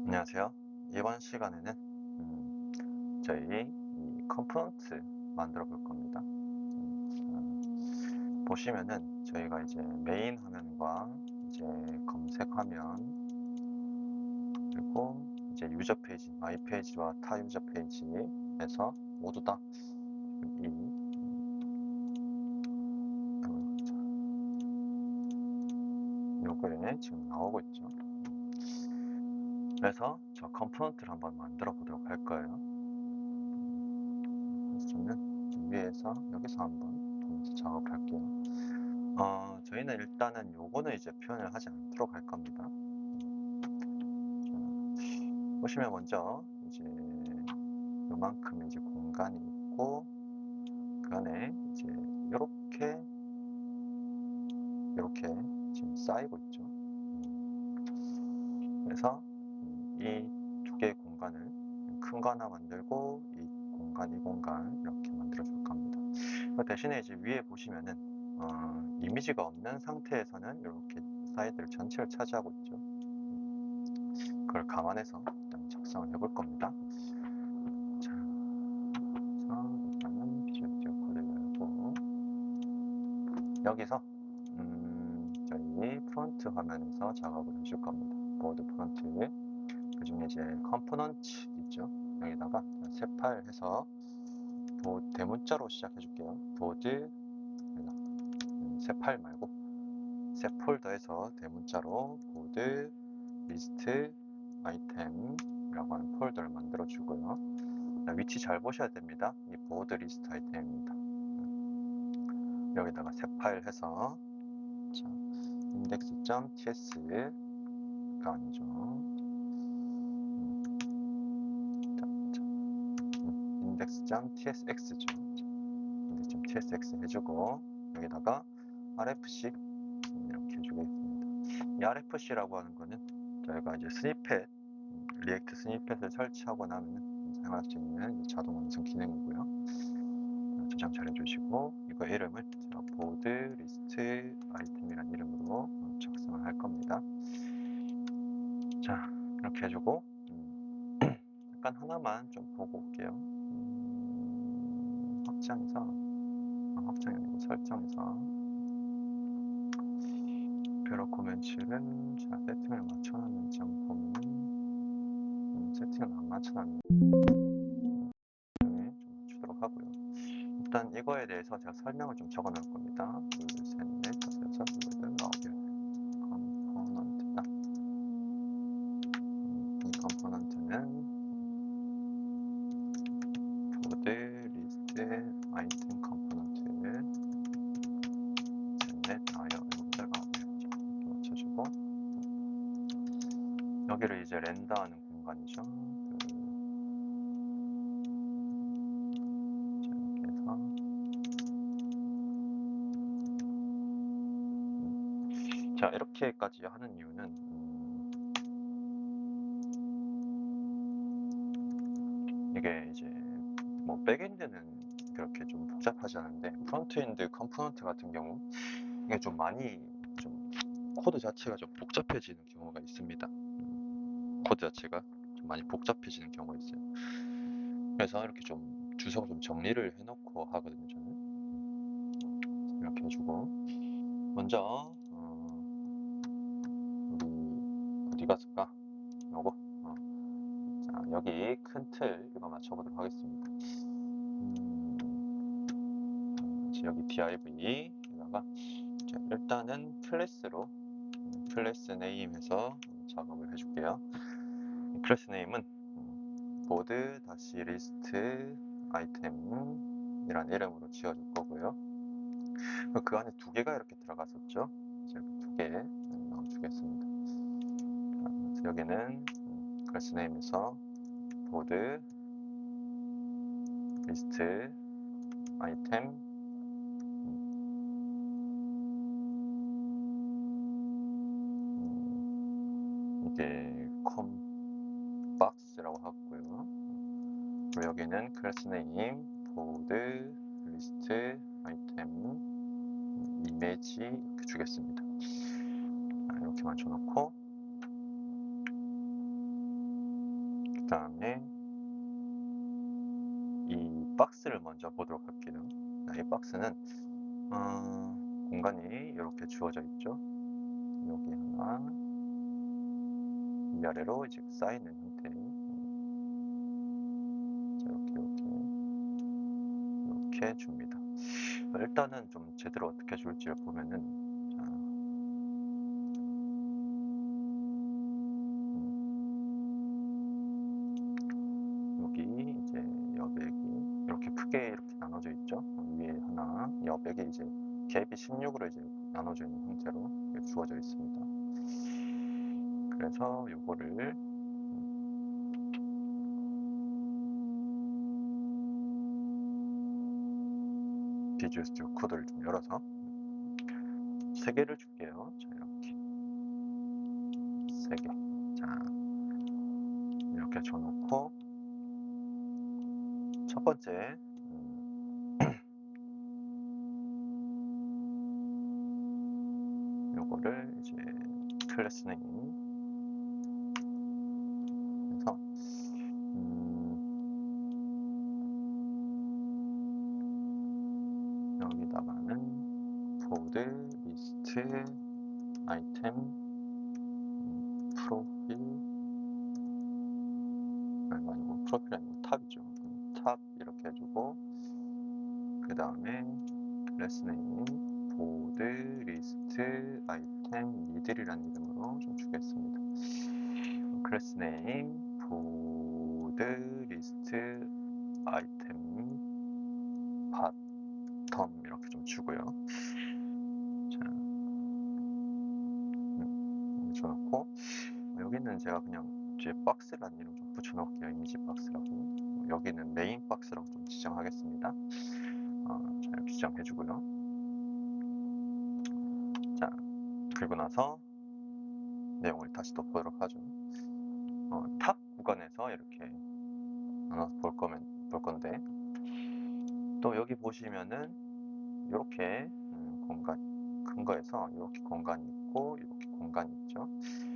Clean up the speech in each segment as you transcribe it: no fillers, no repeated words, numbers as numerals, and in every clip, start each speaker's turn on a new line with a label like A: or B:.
A: 안녕하세요. 이번 시간에는 저희 이 컴포넌트 만들어 볼 겁니다. 보시면은 저희가 이제 메인 화면과 이제 검색 화면, 그리고 이제 유저 페이지, 마이 페이지와 타 유저 페이지에서 모두 다 이 요거에 지금 나오고 있죠. 그래서 저 컴포넌트를 한번 만들어 보도록 할 거예요. 그래서 저는 위에서 여기서 한번 동시 작업할게요. 저희는 일단은 요거는 이제 표현을 하지 않도록 할 겁니다. 보시면 먼저 이제 요만큼 이제 공간이 있고, 그 안에 이제 요렇게 지금 쌓이고 있죠. 그래서 이 두 개의 공간을 큰 거 하나 만들고, 이 공간 이렇게 만들어 줄 겁니다. 그 대신에 이제 위에 보시면은 이미지가 없는 상태에서는 이렇게 사이드를 전체를 차지하고 있죠. 그걸 감안해서 일단 작성을 해볼 겁니다. 자, 그래서 일단은 비주얼 스튜디오 코드를 열고, 여기서 저희 프론트 화면에서 작업을 해줄 겁니다. 보드 프론트, 그 중에 이제 컴포넌트 있죠. 여기다가 새 파일 해서 대문자로 시작해 줄게요. 보드, 새 파일 말고 새 폴더에서 대문자로 보드 리스트 아이템이라고 하는 폴더를 만들어 주고요. 위치 잘 보셔야 됩니다. 이 보드 리스트 아이템입니다. 여기다가 새 파일 해서 index.ts가 아니죠. index.tsx죠. index.tsx 해주고, 여기다가 rfc 이렇게 해주겠습니다. 이 rfc라고 하는 거는 저희가 이제 스니펫, 리액트 스니펫을 설치하고 나면 사용할 수 있는 자동 완성 기능이고요. 저장 잘 해주시고, 이거 이름을 보드 리스트 아이템이라는 이름으로 작성을 할 겁니다. 자, 이렇게 해주고, 잠깐 하나만 좀 보고 올게요. 확장이 아니고 설정에서 벼락 코멘츠는 자, 세팅을 맞춰놨는지 한번 보면 세팅을 안 맞춰놨는지 좀 맞추도록 하고요. 일단 이거에 대해서 제가 설명을 좀 적어 놓을 겁니다. 2, 3, 4, 5, 6, 7, 8 컴포넌트다. 이 컴포넌트는 보드 리스트 아이템 컴포넌트를 셋넷 아여 7, 8 이렇게 맞춰주고, 여기를 이제 렌더하는 공간이죠. 이렇게 해서 자, 이렇게까지 하는 이유는 이게 이제 뭐 백엔드는 그렇게 좀 복잡하지 않은데, 프론트엔드 컴포넌트 같은 경우 이게 좀 많이 좀 코드 자체가 좀 복잡해지는 경우가 있습니다. 코드 자체가 좀 많이 복잡해지는 경우가 있어요. 그래서 이렇게 좀 주소를 좀 정리를 해놓고 하거든요, 저는. 이렇게 해주고, 먼저 우리 어디 갔을까? 요거 자, 여기 큰 틀 이거 맞춰보도록 하겠습니다. 여기 div에다가 일단은 클래스 네임에서 작업을 해줄게요. 클래스 네임은 보드 다시 리스트 아이템이란 이름으로 지어줄 거고요. 그 안에 두 개가 이렇게 들어갔었죠. 이렇게 두 개 넣어주겠습니다. 그래서 여기는 클래스 네임에서 보드 리스트 아이템 이게 컴박스라고 하고요. 그리고 여기는 클래스 네임 보드 리스트 아이템 이미지 이렇게 주겠습니다. 이렇게 맞춰놓고, 박스를 먼저 보도록 할게요. 자, 이 박스는 공간이 이렇게 주어져 있죠. 여기 하나, 위아래로 이제 쌓이는 형태. 자, 이렇게 줍니다. 일단은 좀 제대로 어떻게 줄지를 보면은, 자, 여기 이제 여백이 이렇게 크게 이렇게 나눠져 있죠. 위에 하나, 여백이 이제 갭이 16으로 이제 나눠져 있는 형태로 주어져 있습니다. 그래서 요거를 비주얼 스튜디오 코드를 좀 열어서 3개를 줄게요. 자, 이렇게 3개. 자, 이렇게 줘놓고 첫 번째 요거를 이제 클래스 네임 해서 여기다가는 보드 리스트 아이템 프로필 아니고 프로필 아니고 탑이죠. 탑 이렇게 해주고 그 다음에 클래스 네임 보드 리스트 아이템 미들이라는 이름으로 좀 주겠습니다. 클래스 네임 보드 리스트 아이템 바텀 이렇게 좀 주고요. 자, 줘놓고 여기는 제가 그냥 뒤에 박스라는 이름 좀 붙여놓을게요. 이미지 박스라고. 여기는 메인 박스라고 좀 지정하겠습니다. 자, 이렇게 지정해주고요. 자, 그리고 나서 내용을 다시 또 보도록 하죠. 탑 구간에서 이렇게 나눠서 볼 건데 또 여기 보시면은 이렇게 공간 큰 거에서 이렇게 공간이 있고 이렇게 공간이 있죠.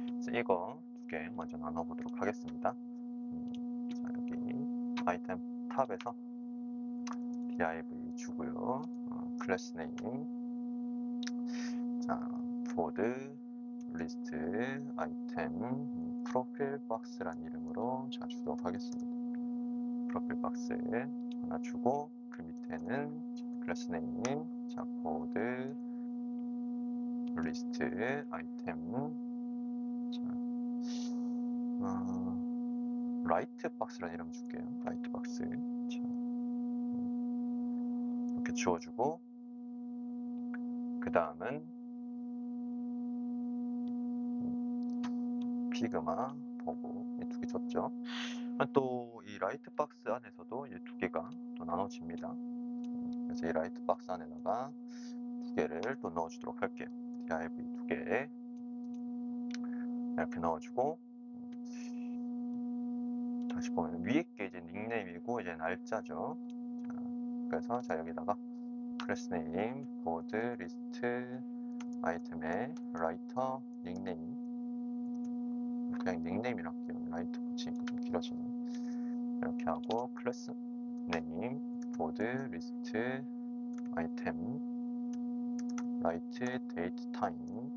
A: 그래서 이거 2개 먼저 나눠 보도록 하겠습니다. 자, 여기 아이템 탑에서 div 주고요. 클래스 네임 자, 보드 리스트 아이템 프로필 박스란 이름으로 자, 주도록 하겠습니다. 프로필 박스 하나 주고 그 밑에는 클래스 네임 자, 보드 리스트 아이템 자, 라이트 박스란 이름 줄게요. 라이트 박스 자, 이렇게 주어주고 그 다음은 피그마 버그 이 2개 줬죠. 또 이 라이트 박스 안에서도 이 2개가 또 나눠집니다. 그래서 이 라이트 박스 안에다가 2개를 또 넣어주도록 할게요. div 2개 이렇게 넣어주고 다시 보면 위에 게 이제 닉네임이고 이제 날짜죠. 자, 그래서 자 여기다가 클래스 네임 보드 리스트 아이템의 라이터 닉네임 그냥 닉네임이라 할게요. 라이트 붙이니까 좀 길어지네. 이렇게 하고 클래스 네임 보드 리스트 아이템 라이트 데이트 타임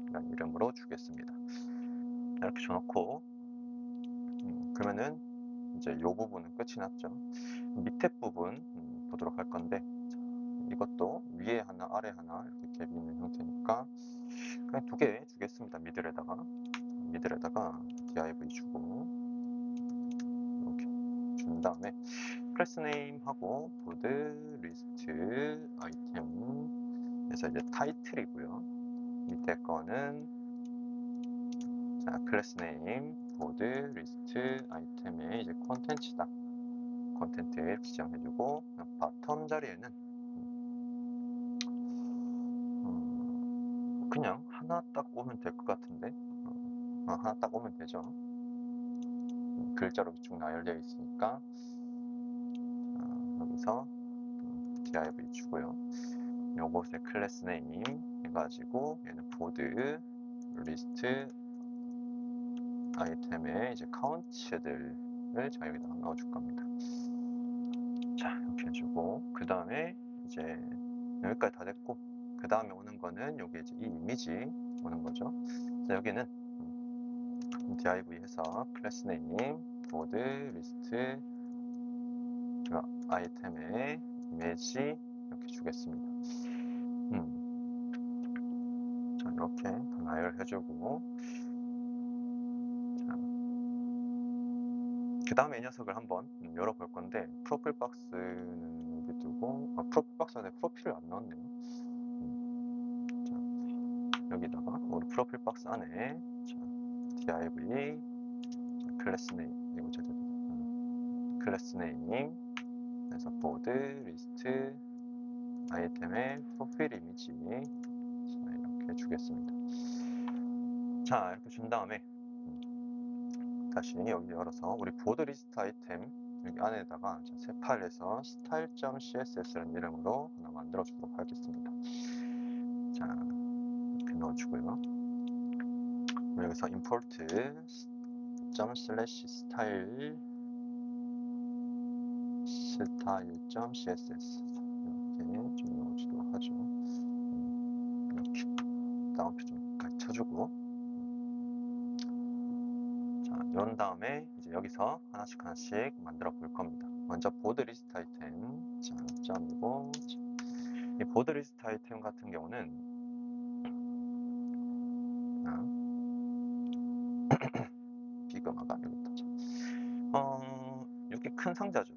A: 이라는 이름으로 주겠습니다. 이렇게 줘놓고 그러면은 이제 이 부분은 끝이 났죠. 밑에 부분 보도록 할 건데 이것도 위에 하나 아래 하나 이렇게 갭이 있는 형태니까 그냥 2개 주겠습니다. 미들에다가 div 주고 이렇게 준 다음에 클래스 네임 하고 보드 리스트 아이템 에서 이제 타이틀이고요. 밑에 거는 자 클래스 네임 보드 리스트 아이템의 이제 콘텐츠다. 콘텐트 이렇게 지정해주고 바텀 자리에는 그냥 하나 딱 오면 될 것 같은데 하나 딱 오면 되죠. 글자로 쭉 나열되어 있으니까 여기서 div 주고요. 요것에 클래스 네임 해가지고 얘는 보드 리스트 아이템의 이제 카운트들을 자 여기다가 넣어줄 겁니다. 자, 이렇게 해주고, 그 다음에 이제 여기까지 다 됐고, 그 다음에 오는 거는 여기 이제 이 이미지 오는 거죠. 자, 여기는 div 해서 클래스 네임, 보드, 리스트, 아이템에 이미지 이렇게 주겠습니다. 자, 이렇게 다 나열해주고, 자, 그 다음에 이 녀석을 한번 열어볼 건데, 프로필 박스는 여기 두고, 프로필 박스 안에 프로필을 안 넣었네요. 자, 여기다가 우리 프로필 박스 안에 자, div 클래스 네임, 이거 클래스 네임, 그래서 보드, 리스트, 아이템의 프로필 이미지, 자, 이렇게 주겠습니다. 자, 이렇게 준 다음에 다시 여기 열어서 우리 보드 리스트 아이템 여기 안에다가 새 파일에서 style.css라는 이름으로 하나 만들어 주도록 하겠습니다. 자, 이렇게 넣어주고요. 여기서 import ./style style.css 이렇게 좀 넣어주도록 하죠. 이렇게 다운표 좀 같이 쳐주고, 자, 이런 다음에 이제 여기서 하나씩 만들어 볼 겁니다. 먼저 보드 리스트 아이템, 자, 점이고, 이 보드 리스트 아이템 같은 경우는 비그마가 여기 있다. 이렇게 큰 상자죠.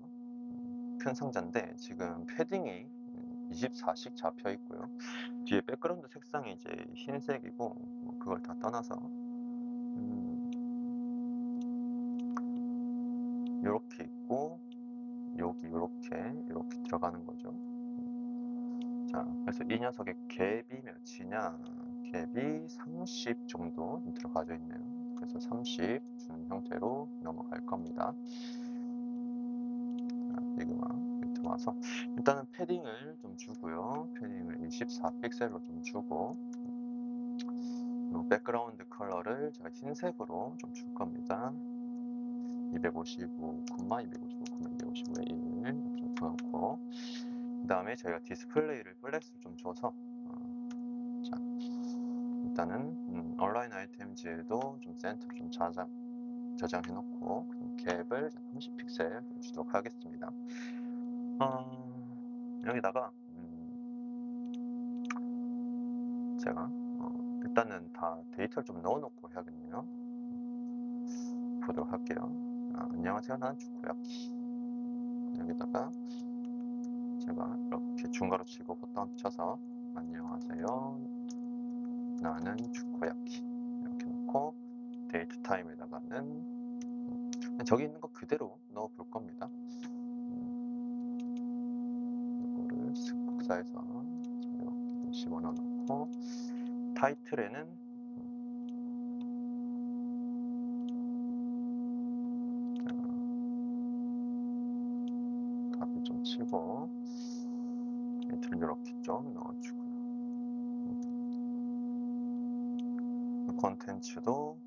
A: 큰 상자인데 지금 패딩이 24씩 잡혀 있고요. 뒤에 백그라운드 색상이 이제 흰색이고, 뭐 그걸 다 떠나서 이렇게 있고, 여기 이렇게 들어가는 거죠. 자, 그래서 이 녀석의 갭이 몇이냐? 갭이 30 정도 들어가져 있네요. 그래서 30 준 형태로 넘어갈 겁니다. 자, 지금아 들어와서 일단은 패딩을 좀 주고요. 패딩을 24 픽셀로 좀 주고, 그리고 백그라운드 컬러를 제가 흰색으로 좀 줄 겁니다. 255, 255에 1 이렇게 좀 줘놓고, 그 다음에 저희가 디스플레이를 플렉스를 좀 줘서 자, 일단은 온라인 아이템즈도 좀 센터로 좀 저장해 놓고 갭을 30픽셀 주도록 하겠습니다. 여기다가 제가 일단은 다 데이터를 좀 넣어 놓고 해야겠네요. 보도록 할게요. 안녕하세요, 나는 축구야키. 여기다가 제가 이렇게 중괄호 치고 헛다운 쳐서 안녕하세요, 나는 축구야키 이렇게 놓고, 데이트 타임에다가는 저기 있는 거 그대로 넣어 볼 겁니다. 이거를 쓱 복사해서 이렇게 집어넣어 놓고, 타이틀에는 값을 좀 치고 타이틀은 이렇게 좀 넣어주고요. 컨텐츠도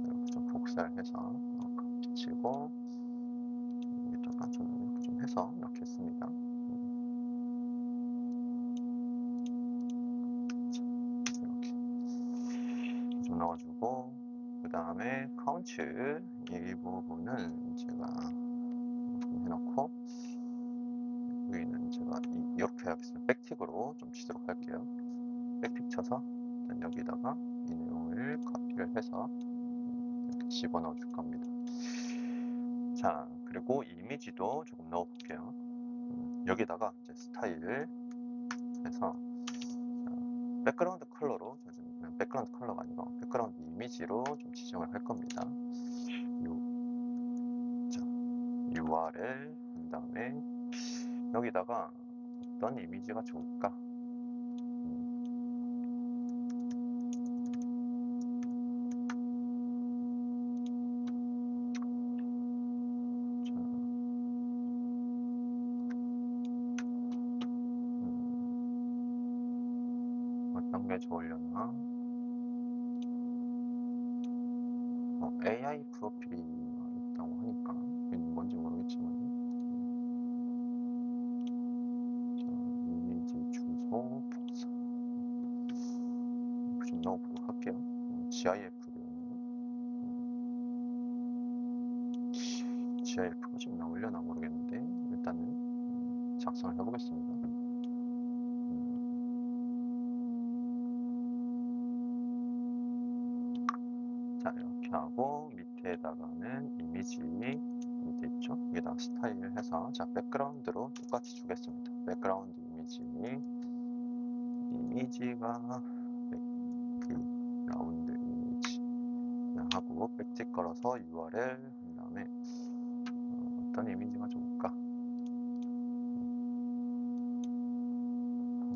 A: 이렇게 좀 복사를 해서 이렇게 치고, 여기다가 좀 이렇게 좀 해서 이렇게 했습니다. 이렇게 좀 넣어주고, 그 다음에 카운트 이 부분은 제가 좀 해놓고, 여기는 제가 이렇게 하겠습니다. 백틱으로 좀 치도록 할게요. 백틱 쳐서 일단 여기다가 이 내용을 카피를 해서 이렇게 집어넣어 줄 겁니다. 자, 그리고 이 이미지도 조금 넣어 볼게요. 여기다가 이제 스타일을 해서 백그라운드 컬러로, 백그라운드 컬러가 아니고 백그라운드 이미지로 좀 지정을 할 겁니다. URL 한 다음에 여기다가 어떤 이미지가 좋을까? 어떤 게 좋으려나? AI 프로필이 뭔지 모르겠지만 자, 이미지 주소 복사 좀 넣어보도록 할게요. GIF가 지금 나오려나 모르겠는데 일단은 작성을 해보겠습니다. 자, 이렇게 하고 밑에다가는 이미지 밑에 있죠? 여기다 스타일 해서 자, 백그라운드로 똑같이 주겠습니다. 백그라운드 이미지가 백그라운드 이미지 그냥 하고 백틱 걸어서 URL 한 다음에 어떤 이미지가 좋을까?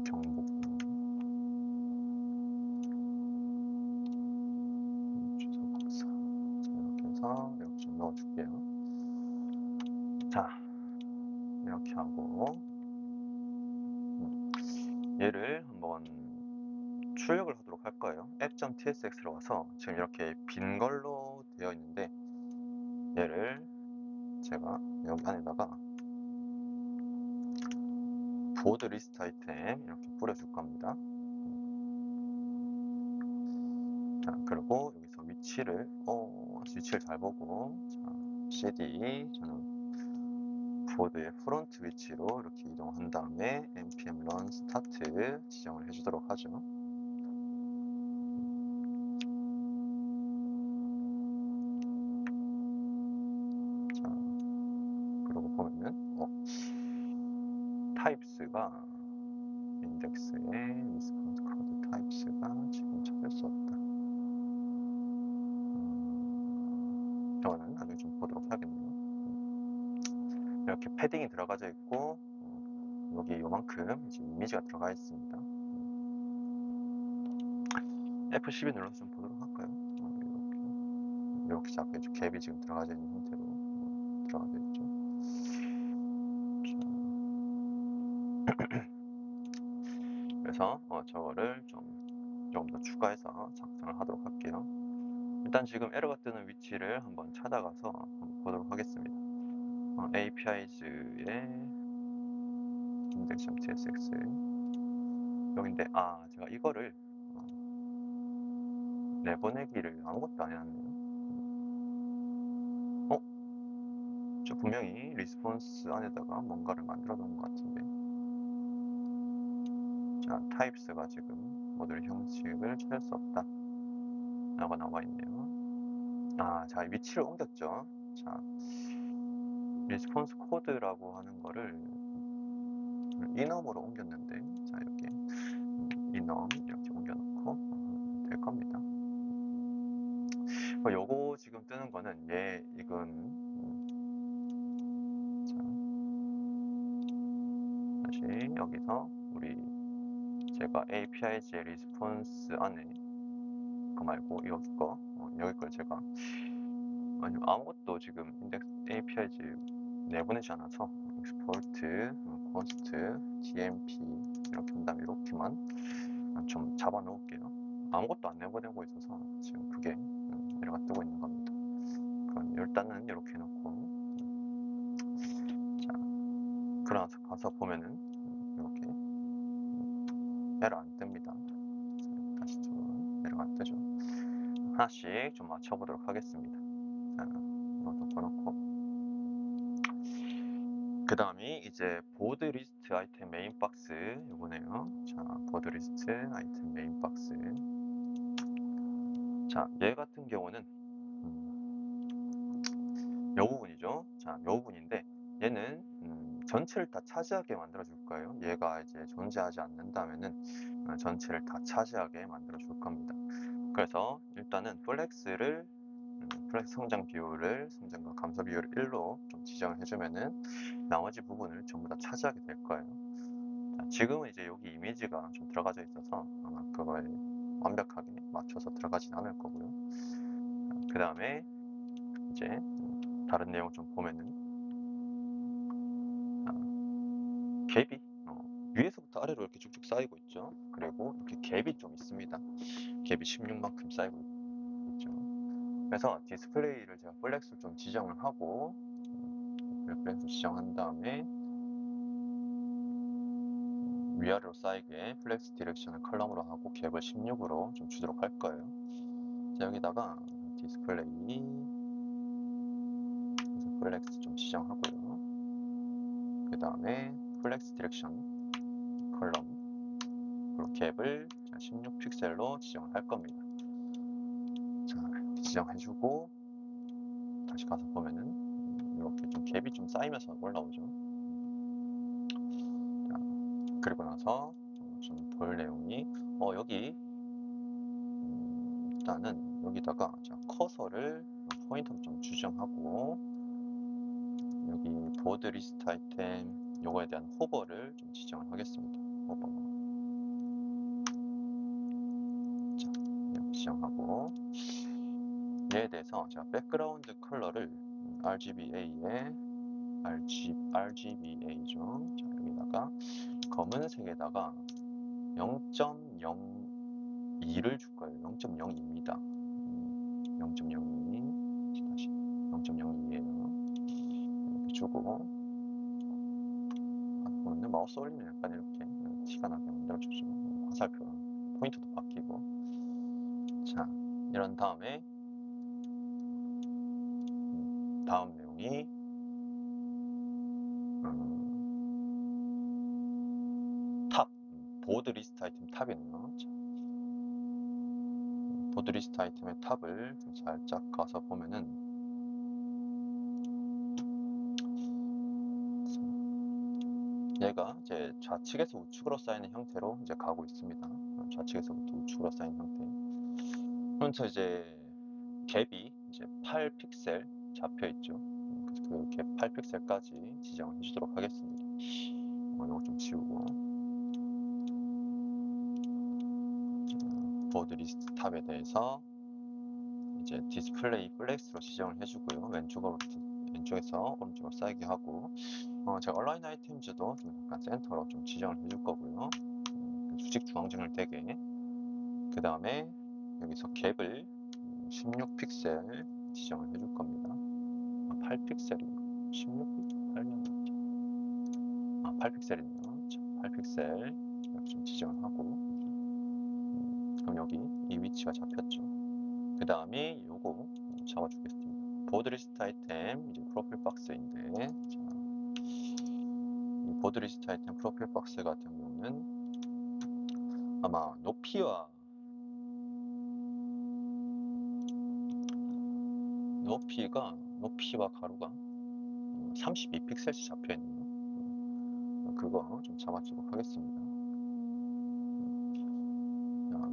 A: 경복 주소 복사 자, 이렇게 해서 이렇게 좀 넣어줄게요. 자, 이렇게 하고 얘를 한번 출력을 하도록 할 거예요. app.tsx로 와서 지금 이렇게 빈 걸로 되어 있는데 얘를 제가 여기 안에다가 보드 리스트 아이템 이렇게 뿌려줄 겁니다. 자, 그리고 여기서 위치를 잘 보고 자, cd 저는 보드의 프론트 위치로 이렇게 이동한 다음에 npm run start 지정을 해주도록 하죠. 자, 그러고 보면은 타입스가 인덱스에 리스폰스 코드 타입스가 지금 찾을 수 없다. 저는 나중에 좀 보도록 하겠네요. 이렇게 패딩이 들어가져 있고 여기 요만큼 이제 이미지가 들어가 있습니다. F12 눌러서 좀 보도록 할까요? 이렇게 자꾸 갭이 지금 들어가져 있는 상태로 들어가져 있죠. 그래서 저거를 조금 더 추가해서 작성을 하도록 할게요. 일단 지금 에러가 뜨는 위치를 한번 찾아가서 한번 보도록 하겠습니다. APIs의 index.tsx 여기인데 제가 이거를 내보내기를 아무것도 안 해놨네요. 저 분명히 리스폰스 안에다가 뭔가를 만들어 놓은 것 같은데 자, 타입스가 지금 모듈 형식을 찾을 수 없다 라고 나와 있네요. 자, 위치를 옮겼죠. 자, 리스폰스 코드라고 하는 거를 enum으로 옮겼는데 자, 이렇게 enum 이렇게 옮겨놓고 될 겁니다. 요거 지금 뜨는 거는 이건 자, 다시 여기서 제가 API의 리스폰스 안에 그거 말고 여기 걸 제가 아무것도 지금 인덱스 APIs 내보내지 않아서 export, const, dmp 이렇게 한 다음에 이렇게만 좀 잡아 놓을게요. 아무것도 안 내보내고 있어서 지금 그게 에러가 뜨고 있는 겁니다. 그럼 일단은 이렇게 해놓고 자, 그러나서 가서 보면은 이렇게 에러 안 뜹니다. 다시 좀 에러가 안 뜨죠. 하나씩 좀 맞춰보도록 하겠습니다. 자, 이것도 꺼놓고 그 다음이 이제 보드 리스트 아이템 메인 박스 요거네요. 자, 보드 리스트 아이템 메인 박스. 자, 얘 같은 경우는 요 부분이죠. 자, 요 부분인데 얘는 전체를 다 차지하게 만들어 줄 거예요. 얘가 이제 존재하지 않는다면은 전체를 다 차지하게 만들어 줄 겁니다. 그래서 일단은 플렉스 성장과 감소 비율을 1로 좀 지정을 해주면은 나머지 부분을 전부 다 차지하게 될 거예요. 자, 지금은 이제 여기 이미지가 좀 들어가져 있어서 아마 그걸 완벽하게 맞춰서 들어가진 않을 거고요. 그 다음에 이제 다른 내용 좀 보면은 갭이 위에서부터 아래로 이렇게 쭉쭉 쌓이고 있죠. 그리고 이렇게 갭이 좀 있습니다. 갭이 16만큼 쌓이고 있죠. 그래서 디스플레이를 제가 플렉스를 좀 지정을 하고 플렉스로 지정한 다음에 위아래로 쌓이게 플렉스 디렉션을 컬럼으로 하고 갭을 16으로 좀 주도록 할 거예요. 자, 여기다가 디스플레이 플렉스 좀 지정하고요. 그 다음에 플렉스 디렉션 컬럼 그리고 갭을 16픽셀로 지정을 할 겁니다. 자, 이렇게 지정해주고 다시 가서 보면은 이렇게 좀 갭이 좀 쌓이면서 올라오죠. 자, 그리고 나서 좀 볼 내용이 여기 일단은 여기다가 자, 커서를 포인터로 좀 지정하고 여기 보드 리스트 아이템 요거에 대한 호버를 좀 지정을 하겠습니다. 호버 자, 이렇게 지정하고 얘에 대해서 제가 백그라운드 컬러를 RGBA에 RGBA죠. 자, 여기다가 검은색에다가 0.02를 줄 거예요. 0.02입니다. 0.02 다시 0.02예요. 이렇게 주고 보면 마우스 올리면 약간 이렇게 티가 나게 만들어주죠. 화살표 포인트도 바뀌고 자 이런 다음에 다음 내용이 탑 보드 리스트 아이템 탑이네요. 자, 보드 리스트 아이템의 탑을 좀 살짝 가서 보면은 얘가 이제 좌측에서 우측으로 쌓이는 형태로 이제 가고 있습니다. 좌측에서부터 우측으로 쌓이는 형태. 그래서 이제 갭이 이제 8픽셀 잡혀 있죠. 그래서 그 갭 8픽셀까지 지정을 해주도록 하겠습니다. 이거 좀 지우고 보드 리스트 탑에 대해서 이제 디스플레이 플렉스로 지정을 해주고요. 왼쪽에서 오른쪽으로 쌓이게 하고 제가 온라인 아이템즈도 좀 약간 센터로 좀 지정을 해줄 거고요. 수직 중앙정을 되게 그 다음에 여기서 갭을 16픽셀 지정을 해줄 겁니다. 8픽셀인가? 16픽셀? 8픽셀이네요. 8픽셀 이렇게 좀 지정을 하고 그럼 여기 이 위치가 잡혔죠. 그 다음에 요거 잡아주겠습니다. 보드 리스트 아이템 이제 프로필 박스인데 자, 이 보드 리스트 아이템 프로필 박스 같은 경우는 아마 높이와 가로가 32픽셀씩 잡혀있네요. 그거 좀 잡아주도록 하겠습니다.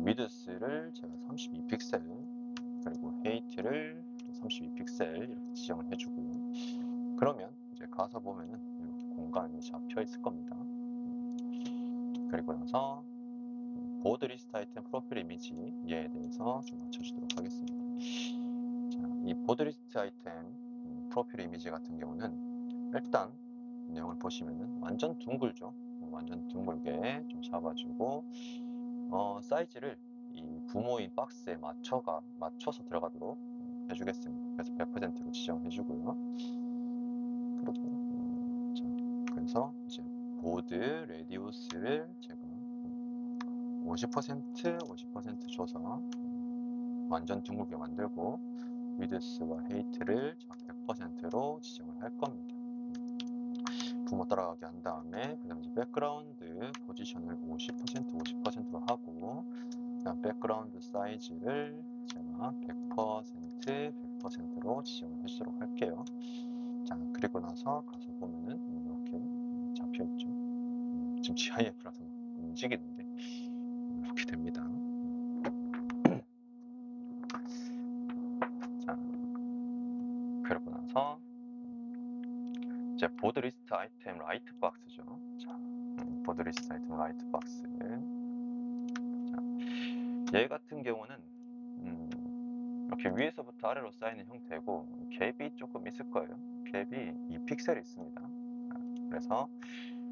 A: 위드스를 제가 32픽셀 그리고 헤이트를 32픽셀 이렇게 지정을 해주고요. 그러면 이제 가서 보면은 이렇게 공간이 잡혀 있을 겁니다. 그리고 나서 보드 리스트 아이템 프로필 이미지 얘에 대해서 좀 맞춰주도록 하겠습니다. 자, 이 보드 리스트 아이템 프로필 이미지 같은 경우는 일단 내용을 보시면은 완전 둥글죠. 완전 둥글게 좀 잡아주고 사이즈를 이 부모인 박스에 맞춰서 들어가도록 해주겠습니다. 그래서 100%로 지정해주고요. 그리고 자, 그래서 이제 보드 레디우스를 제가 50% 줘서 완전 둥글게 만들고 위드스와 헤이트를 100%로 지정을 할 겁니다. 부모 따라가게 한 다음에 그 다음에 백그라운드 포지션을 50%로 하고 그다음 백그라운드 사이즈를 제가 100%로 지정을 해주도록 할게요. 자 그리고 나서 가서 보면은 이렇게 잡혀있죠. 지금 GIF라서 움직이는데 이렇게 됩니다. 자 그리고 나서 이제 보드 리스트 아이템 라이트 박스죠. 자, 보드 리스트 아이템 라이트 박스. 자, 얘 같은 경우는 이렇게 위에서부터 아래로 쌓이는 형태고 갭이 조금 있을 거예요. 갭이 2픽셀이 있습니다. 그래서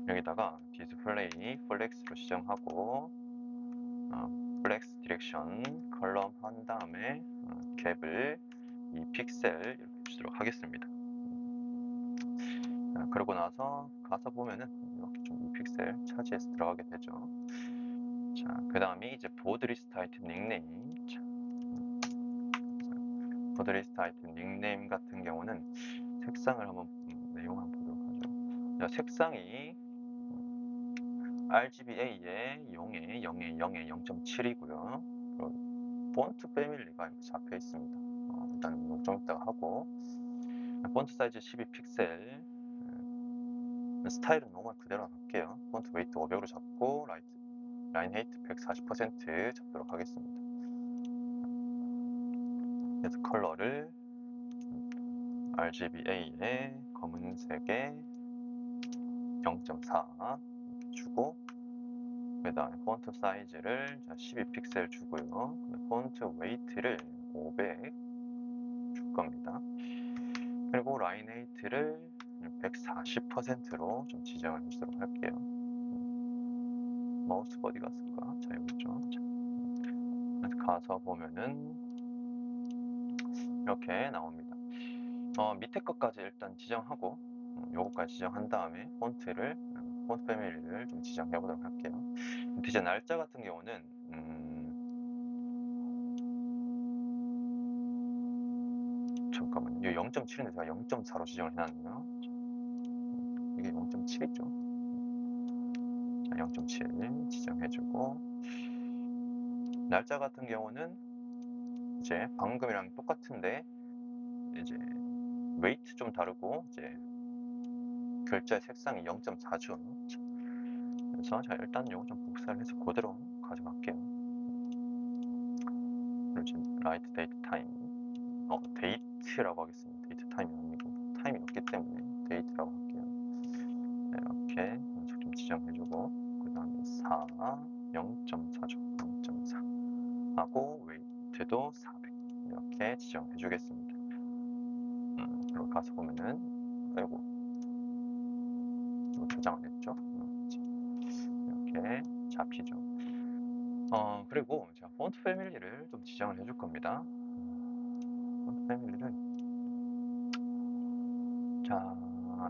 A: 여기다가 디스플레이 플렉스로 지정하고 플렉스 디렉션 컬럼 한 다음에 갭을 2픽셀 이렇게 주도록 하겠습니다. 자, 그러고 나서 가서 보면은 이렇게 좀 2픽셀 차지해서 들어가게 되죠. 자, 그 다음에 이제 보드리스트 아이템 닉네임. 자, 보드리스트 아이템 닉네임 같은 경우는 색상을 한번 내용 한번 보도록 하죠. 자, 색상이 RGBA에 0에 0에 0에 0.7이고요. 폰트 패밀리가 잡혀 있습니다. 일단 이거 좀 이따가 하고, 폰트 사이즈 12픽셀, 스타일은 노멀 그대로 갈게요. 폰트 웨이트 500으로 잡고 라인 헤이트 140% 잡도록 하겠습니다. 그래서 컬러를 RGBA에 검은색에 0.4 주고, 그 다음에 폰트 사이즈를 12픽셀 주고요. 폰트 웨이트를 500 줄 겁니다. 그리고 라인 헤이트를 140%로 좀 지정을 해주도록 할게요. 마우스 어디 갔을까? 자, 여기 있죠. 그래서 가서 보면은 이렇게 나옵니다. 밑에 것까지 일단 지정하고 요거까지 지정한 다음에 폰트 패밀리를 좀 지정해 보도록 할게요. 이제 날짜 같은 경우는 잠깐만요. 이 0.7인데 제가 0.4로 지정을 해놨네요. 이게 0.7이죠. 자, 0.7 지정해주고, 날짜 같은 경우는 이제 방금이랑 똑같은데 이제 웨이트 좀 다르고 이제 글자의 색상이 0.4죠. 그래서 자, 일단 이거 좀 복사를 해서 그대로 가져갈게요. 그리고 지금 라이트 데이트 타임, 데이트라고 하겠습니다. 데이트 타임이 아니고 타임이 없기 때문에 데이트라고 할게요. 네, 이렇게 연속 좀 지정해주고, 그 다음에 4, 0.4죠. 0.4 하고 웨이트도 400 이렇게 지정해주겠습니다. 그리고 가서 보면은 아이고 이거 저장 안 했죠? 이렇게 잡히죠. 그리고 제가 폰트 패밀리를 좀 지정을 해줄 겁니다. 폰트 패밀리를 자,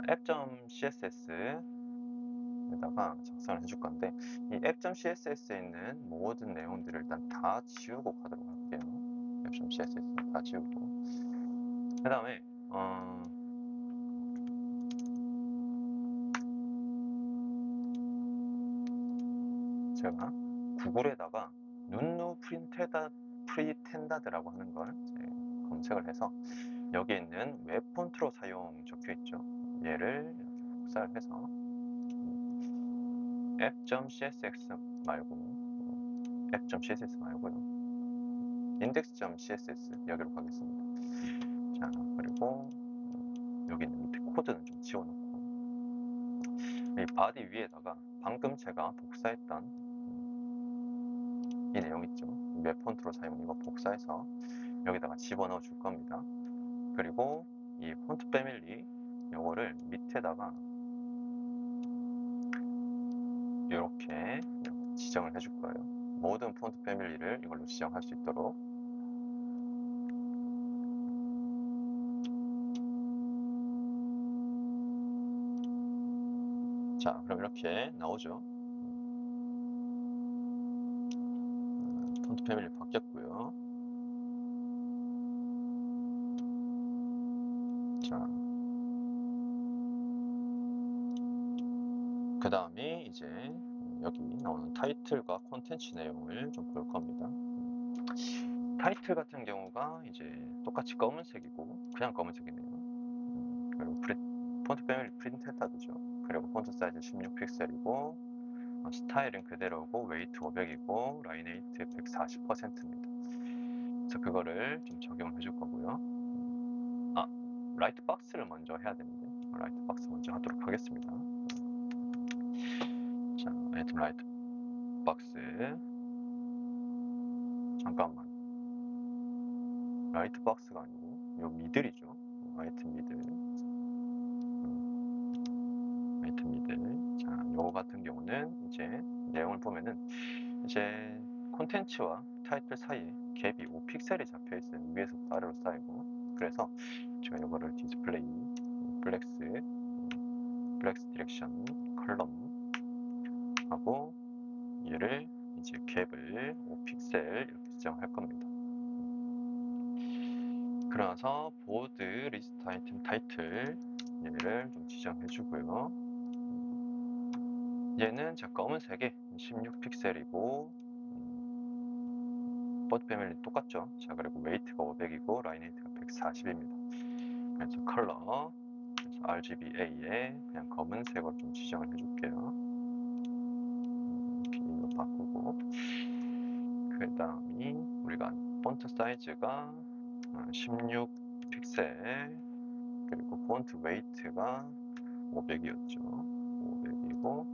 A: app.css에다가 작성을 해줄 건데, 이 app.css에 있는 모든 내용들을 일단 다 지우고 가도록 할게요. app.css 다 지우고, 그 다음에 제가 구글에다가 눈누 프리텐다드라고 하는 걸 검색을 해서 여기 있는 웹 폰트로 사용 적혀 있죠. 얘를 이렇게 복사를 해서 app.css 말고요. index.css 여기로 가겠습니다. 자, 그리고 여기 있는 밑에 코드는 좀 지워놓고, 이 바디 위에다가 방금 제가 복사했던 이 내용 있죠. 웹 폰트로 사용 이거 복사해서 여기다가 집어넣어 줄 겁니다. 그리고 이 폰트 패밀리 요거를 밑에다가 이렇게 지정을 해줄 거예요. 모든 폰트 패밀리를 이걸로 지정할 수 있도록. 자, 그럼 이렇게 나오죠. 폰트 패밀리 바뀌었고요. 자, 그 다음에 이제 여기 나오는 타이틀과 콘텐츠 내용을 좀 볼 겁니다. 타이틀 같은 경우가 이제 똑같이 검은색이고 그냥 검은색이네요. 그리고 폰트 패밀리 프린트했다죠. 그리고 폰트 사이즈 16픽셀이고 스타일은 그대로고 웨이트 500이고 라인 헤이트 140%입니다. 그래서 그거를 좀 적용을 해줄 거고요. 라이트 박스를 먼저 해야 되는데 라이트 박스 먼저 하도록 하겠습니다. 자, 아이템 라이트 박스, 잠깐만, 라이트 박스가 아니고 요 미들이죠. 아이템 미들. 자, 요거 같은 경우는 이제 내용을 보면은 이제 콘텐츠와 타이틀 사이에 갭이 5픽셀이 잡혀 있어요. 위에서부터 아래로 쌓이고. 그래서 제가 이거를 디스플레이 플렉스 블랙스 디렉션 컬럼 하고 얘를 이제 갭을 5픽셀 이렇게 지정할 겁니다. 그러나서 보드 리스트 아이템 타이틀 얘를 좀 지정해 주고요. 얘는 자 검은색에 16픽셀이고 보드 패밀리 똑같죠. 자 그리고 웨이트가 500이고 라인 웨이트가 140입니다. 그래서 컬러 그래서 RGBA에 그냥 검은색으로 좀 지정을 해줄게요. 이렇게 바꾸고 그 다음이 우리가 폰트 사이즈가 16픽셀 그리고 폰트 웨이트가 500이었죠. 500이고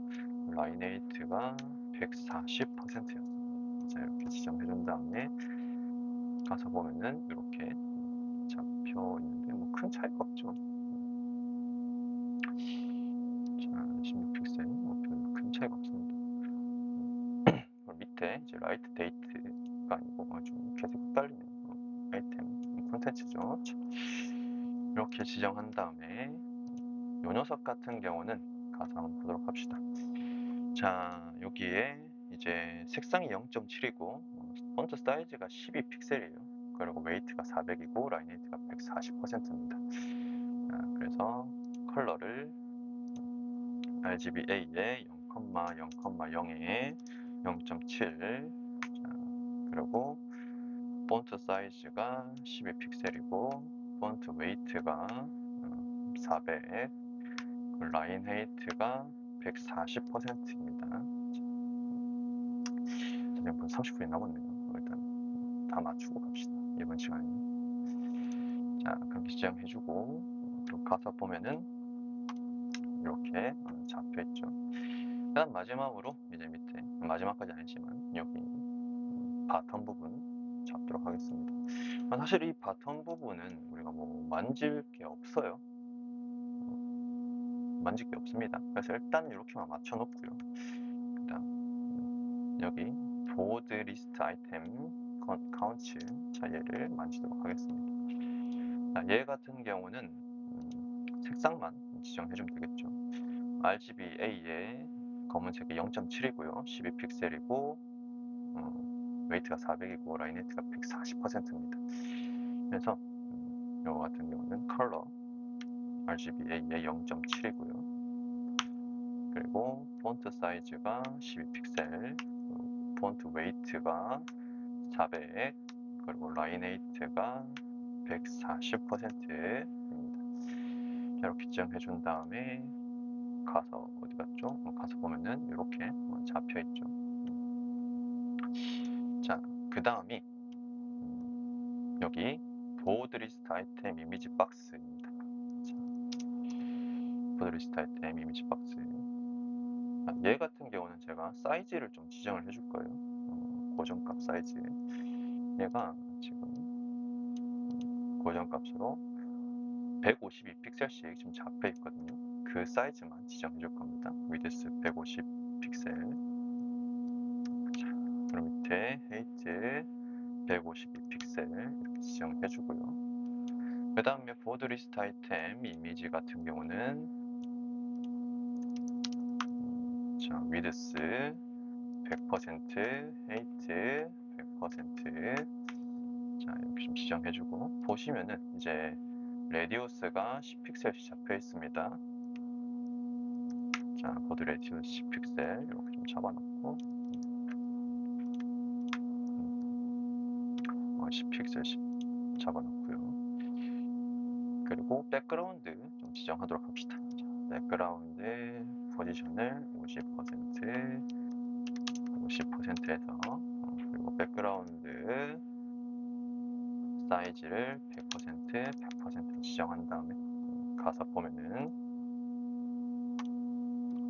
A: 라인 웨이트가 140%였어요. 자 이렇게 지정해 준 다음에 가서 보면은 이렇게 잡혀 있는데 뭐 큰 차이가 없죠. 자 16픽셀 뭐 별로 큰 차이가 없습니다. 밑에 이제 라이트 데이트가 아니고 아주 계속 흩달리는 아이템 콘텐츠죠. 이렇게 지정한 다음에 요 녀석 같은 경우는 가서 한번 보도록 합시다. 자 여기에 이제 색상이 0.7이고 폰트 사이즈가 12픽셀이에요. 그리고 웨이트가 400이고 라인 웨이트가 140%입니다. 그래서 컬러를 RGBA에 0,0,0에 0.7 그리고 폰트 사이즈가 12픽셀이고 폰트 웨이트가 400 라인 헤이트가 140%입니다. 지금 30분이 남았네요. 일단 다 맞추고 갑시다. 이번 시간에는. 자, 그렇게 지정해주고 그리고 가서 보면은 이렇게 잡혀있죠. 그 다음 마지막으로 이제 밑에 마지막까지 아니지만 여기 바텀 부분 잡도록 하겠습니다. 사실 이 바텀 부분은 우리가 뭐 만질 게 없어요. 만질 게 없습니다. 그래서 일단 이렇게만 맞춰놓고요. 그 다음 여기 보드 리스트 아이템 카운츠 자 얘를 만지도록 하겠습니다. 자, 얘 같은 경우는 색상만 지정해주면 되겠죠. RGBA에 검은색이 0.7이고요. 12픽셀이고 웨이트가 400이고 라인 웨이트가 140%입니다. 그래서 이거 같은 경우는 컬러 RGBA에 0.7이고요. 그리고 폰트 사이즈가 12픽셀, 폰트 웨이트가 400, 그리고 라인 웨이트가 140%입니다. 이렇게 지정해 준 다음에 가서 어디 갔죠? 가서 보면은 이렇게 잡혀 있죠. 자, 그 다음이 여기 보드 리스트 아이템 이미지 박스입니다. 자, 보드 리스트 아이템 이미지 박스. 얘 같은 경우는 제가 사이즈를 좀 지정을 해줄 거예요. 고정값 사이즈. 얘가 지금 고정값으로 152픽셀씩 지금 잡혀 있거든요. 그 사이즈만 지정해 줄 겁니다. 위드스 150픽셀. 자, 그럼 밑에 헤이트 152픽셀 이렇게 지정해 주고요. 그 다음에 보드 리스트 아이템 이미지 같은 경우는 자, 위드스 100%, 헤이트 100%. 자, 이렇게 좀 지정해주고 보시면은 이제 레디우스가 10픽셀씩 잡혀 있습니다. 자, 보드 레디우스 10픽셀 이렇게 좀 잡아놓고 10픽셀 잡아놓고요. 그리고 백그라운드 좀 지정하도록 합시다. 자, 백그라운드 포지션을 50%에서 그리고 백그라운드 사이즈를 100% 지정한 다음에 가서 보면은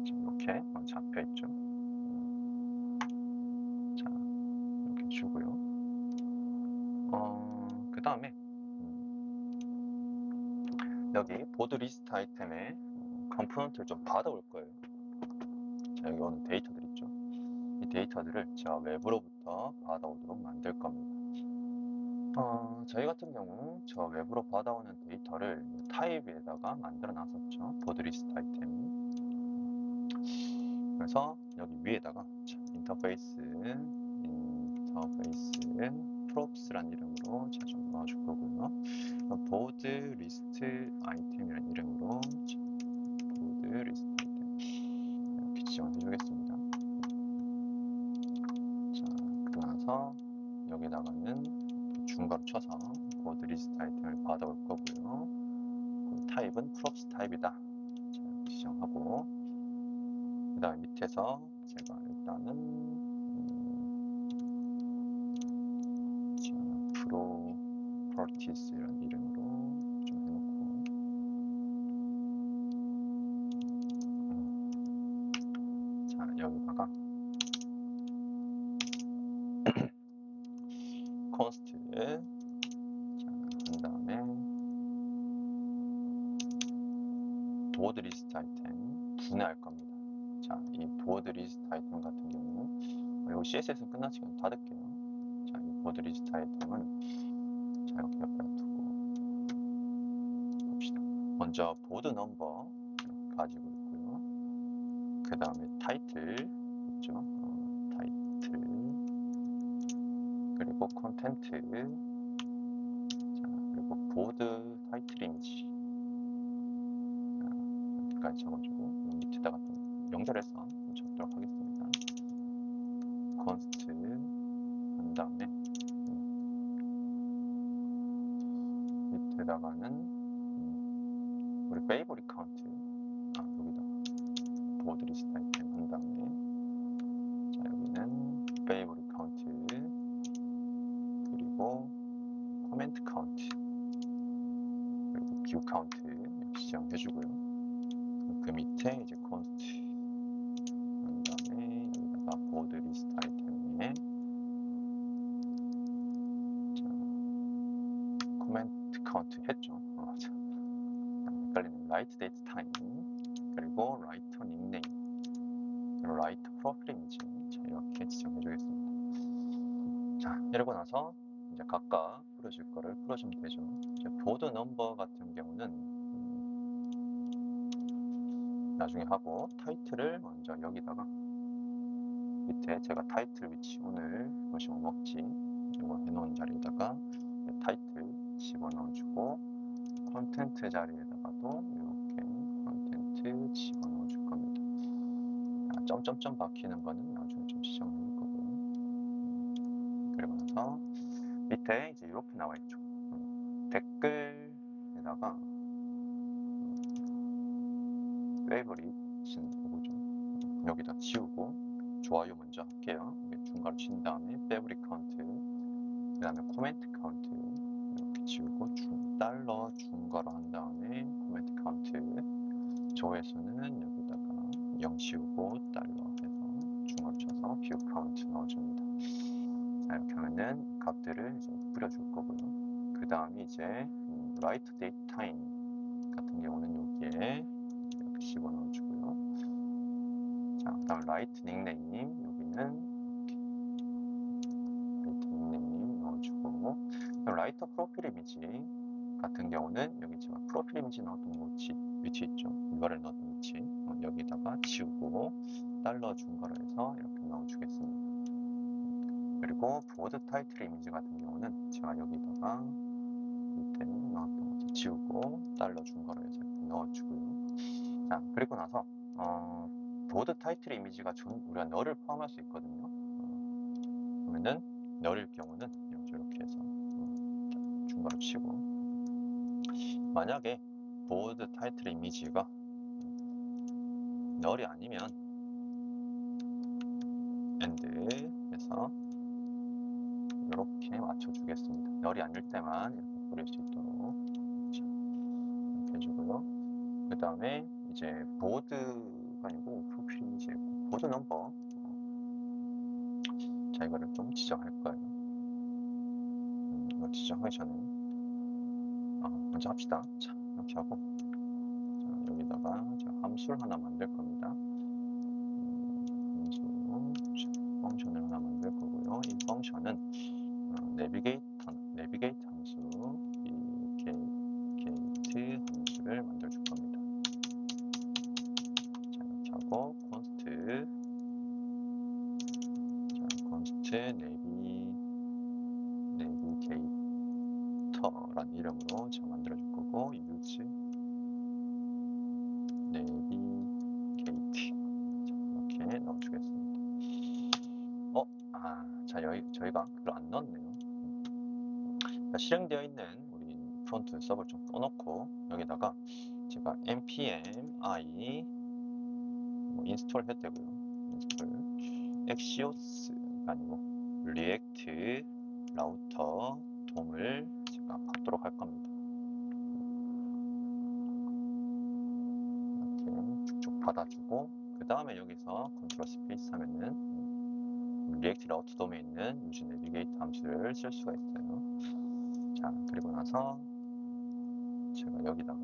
A: 이렇게 잡혀 있죠. 자, 이렇게 주고요. 그 다음에 여기 보드 리스트 아이템에 컴포넌트를 좀 받아올 거예요. 자, 여기 오는 데이터들 있죠. 이 데이터들을 제가 외부로부터 받아오도록 만들 겁니다. 저희 같은 경우 저 외부로 받아오는 데이터를 타입에다가 만들어 놨었죠. 보드 리스트 아이템. 그래서 여기 위에다가 인터페이스 props라는 이름으로 좀 넣어줄 거고요. 보드 리스트 아이템이라는 이름으로 보드 리스트 아이템 이렇게 지정해 주겠습니다. 자, 그러고 나서 여기다가는 중괄호 쳐서 보드 리스트 아이템을 받아올 거고요. 그 타입은 props 타입이다. 자, 이렇게 지정하고 그 다음에 밑에서 제가 일단은 properties 이런 이름으로 좀 해놓고 자, 여기다가 const 자, 한 다음에 보드 리스트 아이템 분해할 겁니다. 자, 이 보드 리스트 아이템 같은 경우 이 CSS는 끝났으니까 닫을게요. 자, 이 보드 리스트 아이템은 자, 이렇게 옆에 두고 봅시다. 먼저 보드 넘버 가지고 있고요. 그 다음에 타이틀 있죠. 타이틀 그리고 컨텐트 자, 그리고 보드 타이틀 이미지 여기까지 적어주고 밑에다가 좀 연결해서 적도록 하겠습니다. const 한 다음에 밑에다가는 우리 favorite count 여기다 보드 리스트 아이템 한 다음에 자, 여기는 favorite count 그리고 comment count 그리고 view count 이렇게 지정해주고요. 그 밑에 이제 const 한 다음에 여기다가 보드 리스트 아이템에 자, comment count 했죠. 헷갈리는 write date time 그리고 writer 닉네임 그리고 writer 프로필 이미지 자, 이렇게 지정해 주겠습니다. 자, 이러고 나서 이제 각각 풀어줄 거를 풀어주면 되죠. 이제 보드 넘버 같은 경우는 나중에 하고 타이틀을 먼저 여기다가 밑에 제가 타이틀 위치 오늘 뭐시 뭐 먹지 이거 해놓은 자리에다가 타이틀 집어넣어주고 컨텐트 자리에다가도 이렇게 컨텐트 집어넣어줄 겁니다. 점점점 박히는 거는 나중에 좀 지정해놓을 거고요. 그리고 나서 밑에 이제 이렇게 나와 있죠. 댓글에다가 favorite는 이거죠. 여기다 지우고 좋아요 먼저 할게요. 중괄호 친 다음에 favorite count 그 다음에 comment count 이렇게 지우고 달러 중괄호 한 다음에 comment count 조회수는 여기다가 0 씌우고 달러 해서 중괄호 쳐서 view count 넣어줍니다. 자, 이렇게 하면은 값들을 이제 뿌려줄 거고요. 그 다음에 이제 write date time 같은 경우는 여기에 이렇게 씹어 넣어주고요. 자, 그 다음 write 닉네임 여기는 이렇게 write 닉네임 넣어주고 writer 프로필 이미지 같은 경우는 여기 제가 프로필 이미지 넣었던 위치 있죠. URL 넣었던 위치 여기다가 지우고 달러 중괄호 해서 이렇게 넣어주겠습니다. 그리고 보드 타이틀 이미지 같은 경우는 제가 여기다가 밑에 넣었던 거 지우고 달러 중괄호 해서 이렇게 넣어주고요. 자, 그리고 나서 보드 타이틀 이미지가 우리가 널을 포함할 수 있거든요. 그러면은 널일 경우는 이렇게 해서 중괄호 치고 만약에 보드 타이틀 이미지가 널이 아니면 end 해서 이렇게 맞춰주겠습니다. 널이 아닐 때만 이렇게 뿌릴 수 있도록 이렇게 해주고요. 그 다음에 이제 보드가 아니고 프로필 이미지 보드 넘버 자, 이거를 좀 지정할 거예요. 이거 지정하기 전에 먼저 합시다. 자, 이렇게 하고 자, 여기다가 제가 함수를 하나 만들 겁니다. 함수 펑션을 하나 만들 거고요. 이 펑션은 내비게이트 함수 이 게이트 함수를 만들어 줄 겁니다. 자, 이렇게 하고 const 라우터라는 이름으로 제가 만들어줄 거고, use navigate 이렇게 넣어주겠습니다. 자, 저희가 그걸 안 넣었네요. 실행되어 있는 우리 프론트 서버를 좀 꺼놓고 여기다가 제가 npm i 인스톨 해도 되고요. 인스톨 axios가 아니고 react 라우터 돔을 제가 받도록 할 겁니다. 이렇게 쭉쭉 받아주고 그 다음에 여기서 컨트롤 스페이스 하면은 리액트 라우터 돔에 있는 use navigate 함수를 쓸 수가 있어요. 자, 그리고 나서 제가 여기다가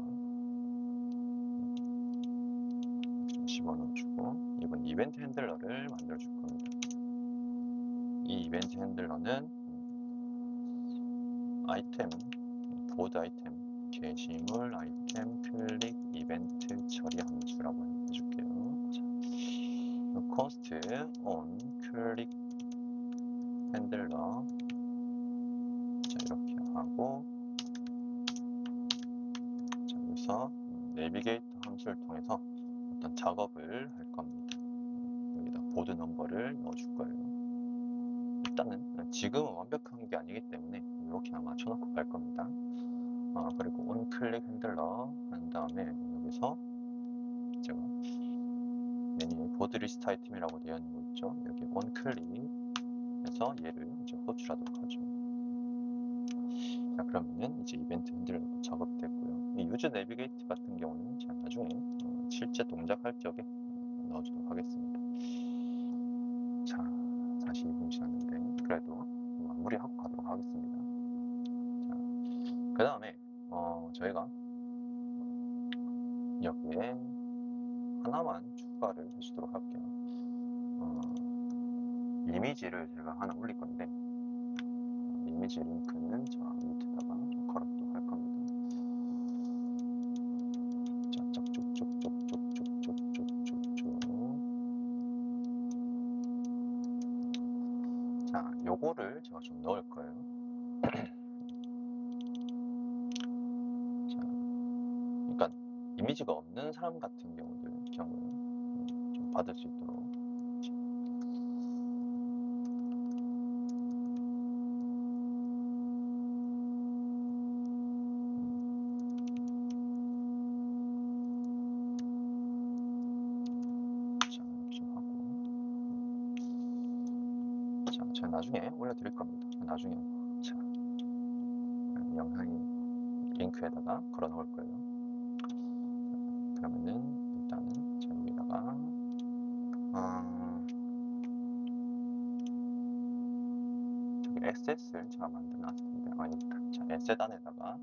A: 좀 집어넣어주고 이번 이벤트 핸들러를 만들어줄 겁니다. 이 이벤트 핸들러는 아이템, 보드 아이템, 게시물 아이템, 클릭, 이벤트 처리 함수라고 해줄게요. 자, const on 클릭 핸들러 자, 이렇게 하고 자, 여기서 내비게이터 함수를 통해서 어떤 작업을 할 겁니다. 여기다 보드 넘버를 넣어줄 거예요. 일단은 지금은 완벽한 게 아니기 때문에 이렇게만 맞춰놓고 갈 겁니다. 그리고 on 클릭 핸들러 한 다음에 여기서 제가 메뉴에 보드 리스트 아이템이라고 되어 있는 거 있죠. 여기 on 클릭해서 얘를 이제 호출하도록 하죠. 자, 그러면은 이제 이벤트 핸들러가 작업됐고요. 이 유즈 내비게이트 같은 경우는 제가 나중에 실제 동작할 적에 넣어주도록 하겠습니다. 자, 42분 지났는데 그래도 마무리하고 가도록 하겠습니다. 자, 그 다음에 저희가 여기에 하나만 추가를 해주도록 할게요. 이미지를 제가 하나 올릴 건데 이미지 링크는 저 밑에다가 걸어도록 할 겁니다. 자, 쭉쭉쭉쭉쭉쭉쭉쭉쭉. 자, 요거를 제가 좀 넣을 거예요. 자, 그러니까 이미지가 없는 사람 같은 경우는 좀 받을 수 있도록. 제가 나중에 올려드릴 겁니다. 나중에 자, 영상이 링크에다가 걸어 놓을 거예요. 그러면은 일단은 자, 여기다가 저기 액세스를 제가 만들어 놨을 텐데 여기다. 자, 에셋 안에다가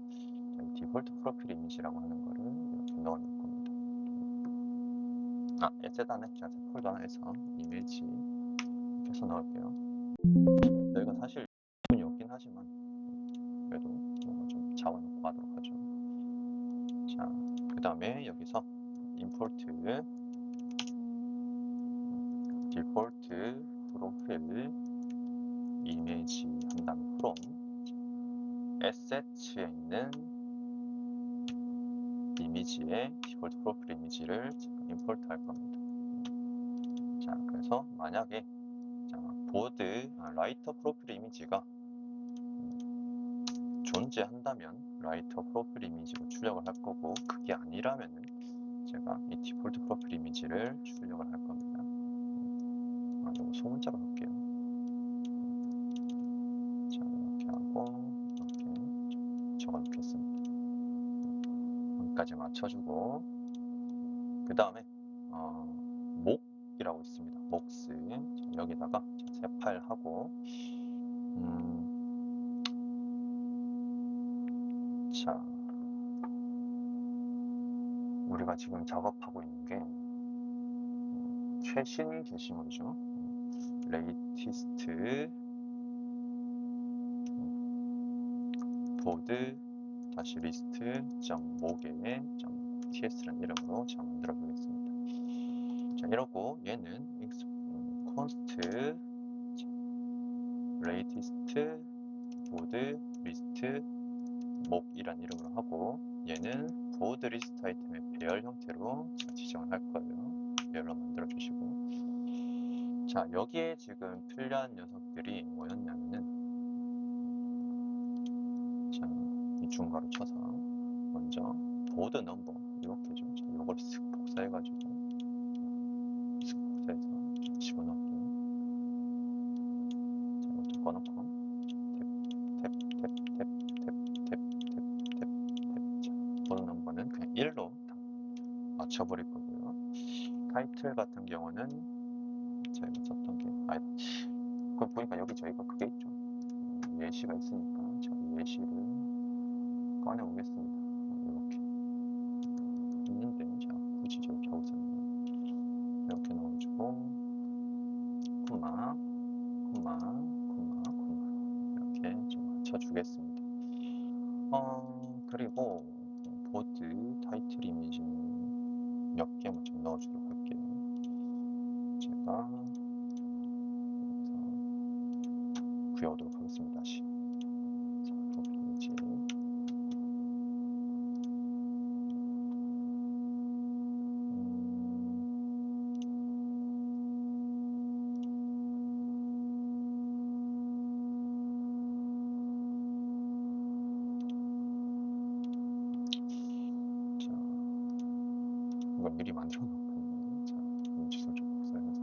A: 디폴트 프로필 이미지라고 하는 거를 이렇게 넣어 놓을 겁니다. 에셋 안에 제가 폴더 안에서 이미지 이렇게 해서 넣을게요. 여기가 사실 문이 없긴 하지만 그래도 뭔가 좀 잡아놓고 하도록 하죠. 자, 그 다음에 여기서 import 디폴트 프로필 이미지 한 다음에 from assets에 있는 이미지의 디폴트 프로필 이미지를 import 할 겁니다. 자, 그래서 만약에 보드 라이터 프로필 이미지가 존재한다면 라이터 프로필 이미지로 출력을 할 거고 그게 아니라면은 제가 이 디폴트 프로필 이미지를 출력을 할 겁니다. 이거 소문자로 할게요. 자, 이렇게 하고 이렇게 적어 놓겠습니다. 여기까지 맞춰주고 그 다음에 목이라고 있습니다. 목스 여기다가 새 파일 하고 자, 우리가 지금 작업하고 있는 게 최신 게시물이죠. 레이티스트 보드 다시 리스트 목에 ts라는 이름으로 제가 만들어 보겠습니다. 자, 이러고 얘는 const latest 보드 리스트 목이란 이름으로 하고, 얘는 보드 리스트 아이템의 배열 형태로 지정을 할 거예요. 배열로 만들어 주시고, 자, 여기에 지금 필요한 녀석들이 뭐였냐면은, 자, 이 중괄호 쳐서 먼저 보드 넘버 이렇게죠. 자, 요걸 쓱 복사해가지고 쓱 복사해서 집어넣기. 자, 이것도 꺼놓고 탭. 자, 보드 넘버는 그냥 1로 다 맞춰버릴 거고요. 타이틀 같은 경우는 저희가 썼던 게, 그거 보니까 여기 저희가 그게 있죠. 예시가 있으니까 제가 예시를 꺼내 오겠습니다. 이렇게 있는데, 자, 굳이 저렇게 하고 있었네요. 이렇게 넣어주고, 콤마, 이렇게 좀 맞춰주겠습니다. 그리고 보드 타이틀 이미지는 몇 개만 좀 넣어주도록 할게요. 제가 여기서 구해오도록 하겠습니다. 다시. 자, 이미지. 자, 이걸 미리 만들어 놓고, 자, 이미지를 좀 복사해서,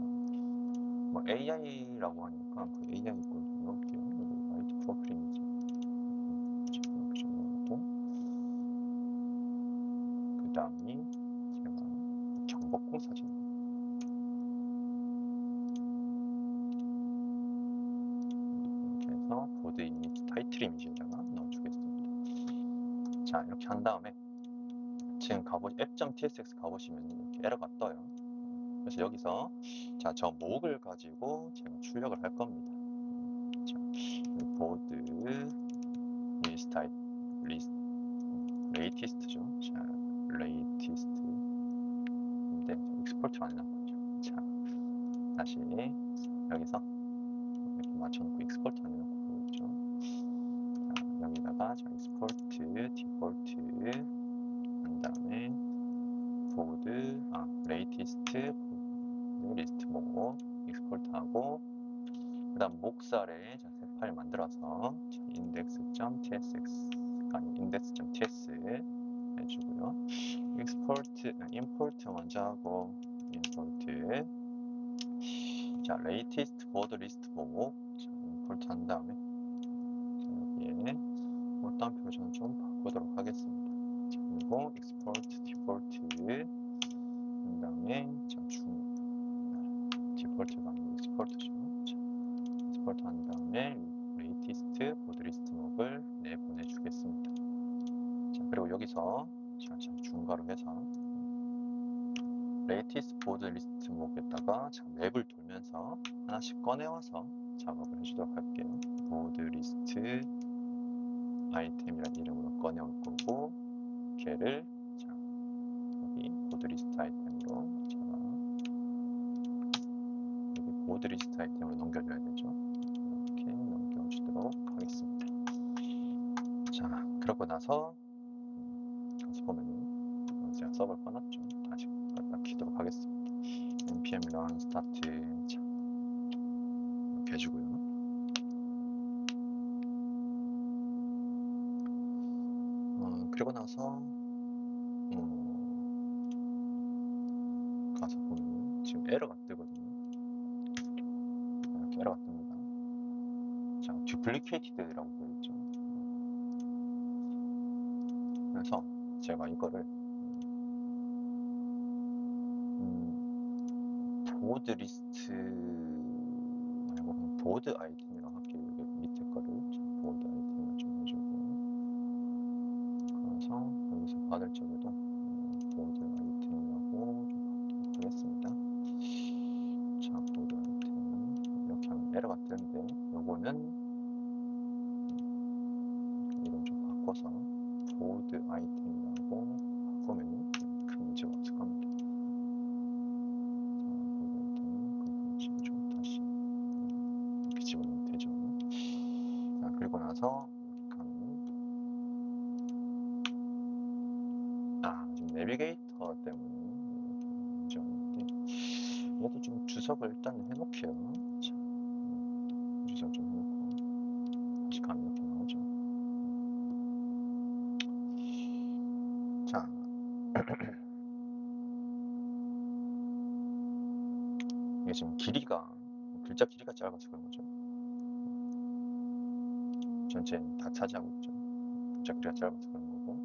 A: 뭐 AI라고 하니까 그 AI 걸 좀 넣을게요. 여기 라이트 프로필 이미지. 이렇게 좀 넣고, 그 다음이 제가 경복궁 사진. 이렇게 해서 보드 이미지, 타이틀 이미지에다가 넣어주겠습니다. 자, 이렇게 한 다음에 지금 app.tsx 가보시면 이렇게 에러가 떠요. 그래서 여기서 자, 저 목을 가지고 제가 출력을 할 겁니다. 자, 보드 레이티스트죠. 자, 레이티스트인데 익스포트가 안 나왔죠. 자, 다시 여기서 이렇게 맞춰놓고 익스포트 안 해놓고 있죠. 자, 여기다가 자, 익스포트 디폴트 한 다음에 보드 레이티스트 리스트 목 익스포트하고, 그 다음 목살에 새 파일 만들어서 index.tsx index.ts 해주고요. 임포트 먼저 하고 임포트. 자, latest 보드 리스트 목 임포트 한 다음에 여기에 어떤 표시는 좀 바꾸도록 하겠습니다. 자, 그리고 export 디폴트 한 다음에 디폴트가 아니고 익스포트죠. 익스포트 한 다음에 latest 보드 리스트 목을 내보내주겠습니다. 자, 그리고 여기서 자, 중괄호 해서 latest 보드 리스트 목에다가 맵을 돌면서 하나씩 꺼내와서 작업을 해주도록 할게요. 보드 리스트 아이템이라는 이름으로 꺼내올 거고, 걔를 자, 여기 보드 리스트 아이템으로 제가 여기 보드 리스트 아이템으로 넘겨줘야 되죠. 이렇게 넘겨주도록 하겠습니다. 자, 그러고 나서 가서 보면은 제가 서버를 꺼놨죠. 다시 갖다 키도록 하겠습니다. npm run start 자, 이렇게 해주고요. 그리고 나서 가서 보면 지금 에러가 뜨거든요. 이렇게 에러가 뜹니다. 자, duplicated라고 보여있죠. 그래서 제가 이거를 보드 리스트 말고 그냥 보드 아이템이라고 할게요. 여기 밑에 거를 보드 아이템을 좀 해주고, 그래서 여기서 받을 적에도 보드 아이템이라고 좀 받도록 하겠습니다. 자, 보드 아이템 이렇게 하면 에러가 뜨는데, 요거는 이름 좀 바꿔서 보드 아이템이라고 바꾸면 큰 문제가 없을 겁니다. 자, 보드 아이템 그 좀 다시 이렇게 집어넣으면 되죠. 자, 그리고 나서 이렇게 하면 내비게이터 때문에 문제였는데, 그래도 좀 주석을 일단 해놓게요. 자, 주석 좀 해놓고 다시 가면 이렇게 나오죠. 자, 이게 지금 글자 길이가 짧아서 그런 거죠. 전체 다 차지하고 있죠. 글자 길이가 짧아서 그런 거고,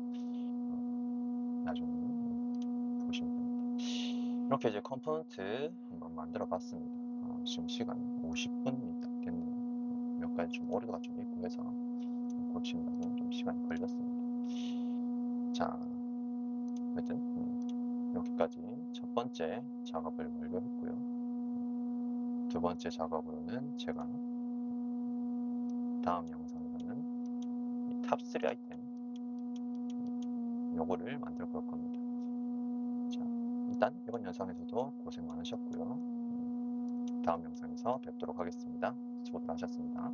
A: 나중에 보시면 됩니다. 이렇게 이제 컴포넌트 한번 만들어 봤습니다. 지금 시간 50분이 딱 됐네요. 몇 가지 좀 오류가 좀 있고 해서 고친다고 좀 시간이 걸렸습니다. 자, 하여튼 여기까지 첫 번째 작업을 완료했고요. 두 번째 작업으로는 제가 다음 영상에서는 이 탑3 아이템 요거를 만들 걸 겁니다. 자, 일단 이번 영상에서도 고생 많으셨고요. 다음 영상에서 뵙도록 하겠습니다. 수고들 하셨습니다.